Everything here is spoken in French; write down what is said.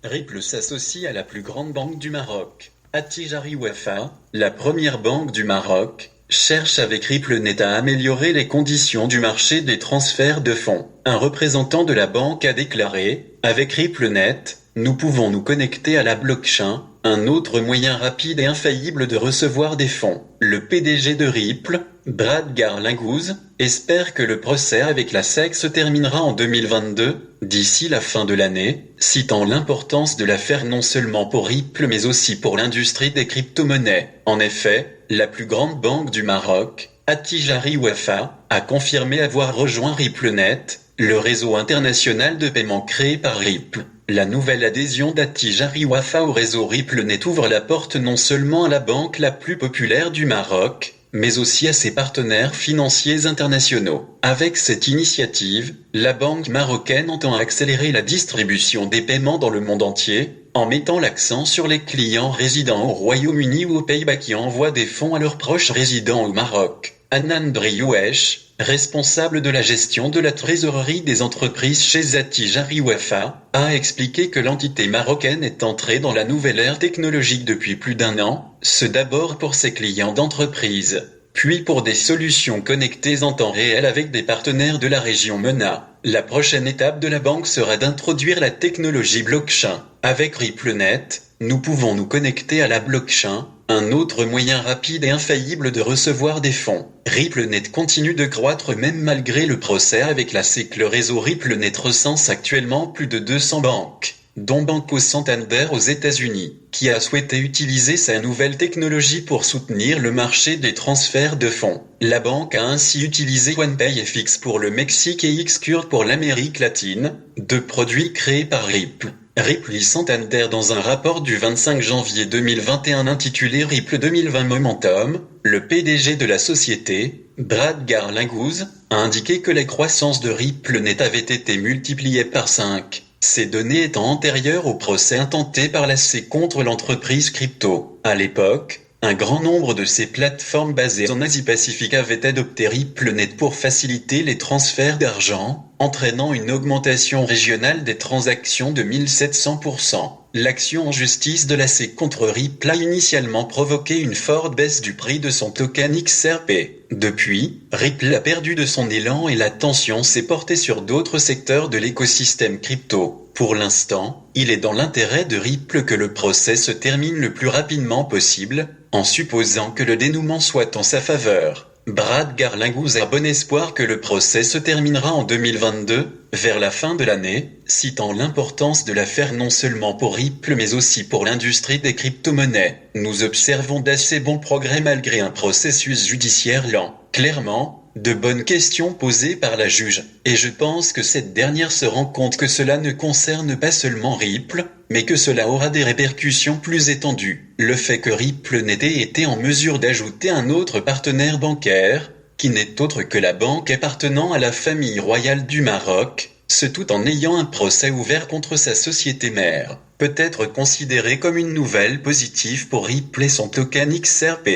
Ripple s'associe à la plus grande banque du Maroc. Attijari Wafa, la première banque du Maroc, cherche avec RippleNet à améliorer les conditions du marché des transferts de fonds. Un représentant de la banque a déclaré « Avec RippleNet, nous pouvons nous connecter à la blockchain, un autre moyen rapide et infaillible de recevoir des fonds. » Le PDG de Ripple, Brad Garlinghouse, espère que le procès avec la SEC se terminera en 2022, d'ici la fin de l'année, citant l'importance de l'affaire non seulement pour Ripple mais aussi pour l'industrie des crypto-monnaies. En effet, la plus grande banque du Maroc, Attijari Wafa, a confirmé avoir rejoint RippleNet, le réseau international de paiement créé par Ripple. La nouvelle adhésion d'Attijari Wafa au réseau RippleNet ouvre la porte non seulement à la banque la plus populaire du Maroc, mais aussi à ses partenaires financiers internationaux. Avec cette initiative, la banque marocaine entend accélérer la distribution des paiements dans le monde entier, en mettant l'accent sur les clients résidant au Royaume-Uni ou aux Pays-Bas qui envoient des fonds à leurs proches résidant au Maroc. Hanan Briouesh, responsable de la gestion de la trésorerie des entreprises chez Attijari Wafa, a expliqué que l'entité marocaine est entrée dans la nouvelle ère technologique depuis plus d'un an, ce d'abord pour ses clients d'entreprise, puis pour des solutions connectées en temps réel avec des partenaires de la région MENA. La prochaine étape de la banque sera d'introduire la technologie blockchain. Avec RippleNet, nous pouvons nous connecter à la blockchain, un autre moyen rapide et infaillible de recevoir des fonds. RippleNet continue de croître même malgré le procès avec la SEC. Le réseau RippleNet recense actuellement plus de 200 banques, dont Banco Santander aux États-Unis, qui a souhaité utiliser sa nouvelle technologie pour soutenir le marché des transferts de fonds. La banque a ainsi utilisé OnePayFX pour le Mexique et Xcure pour l'Amérique latine, deux produits créés par Ripple. Ripple Santander dans un rapport du 25 janvier 2021 intitulé Ripple 2020 Momentum, le PDG de la société, Brad Garlinghouse, a indiqué que la croissance de RippleNet avait été multipliée par 5. Ces données étant antérieures au procès intenté par la SEC contre l'entreprise crypto. À l'époque, un grand nombre de ces plateformes basées en Asie-Pacifique avaient adopté RippleNet pour faciliter les transferts d'argent, entraînant une augmentation régionale des transactions de 1700%. L'action en justice de la SEC contre Ripple a initialement provoqué une forte baisse du prix de son token XRP. Depuis, Ripple a perdu de son élan et l'attention s'est portée sur d'autres secteurs de l'écosystème crypto. Pour l'instant, il est dans l'intérêt de Ripple que le procès se termine le plus rapidement possible, en supposant que le dénouement soit en sa faveur. Brad Garlinghouse a bon espoir que le procès se terminera en 2022, vers la fin de l'année, citant l'importance de l'affaire non seulement pour Ripple mais aussi pour l'industrie des crypto-monnaies. Nous observons d'assez bons progrès malgré un processus judiciaire lent. Clairement, de bonnes questions posées par la juge, et je pense que cette dernière se rend compte que cela ne concerne pas seulement Ripple, mais que cela aura des répercussions plus étendues. Le fait que RippleNet ait été en mesure d'ajouter un autre partenaire bancaire, qui n'est autre que la banque appartenant à la famille royale du Maroc, ce tout en ayant un procès ouvert contre sa société mère, peut être considéré comme une nouvelle positive pour Ripple et son token XRP.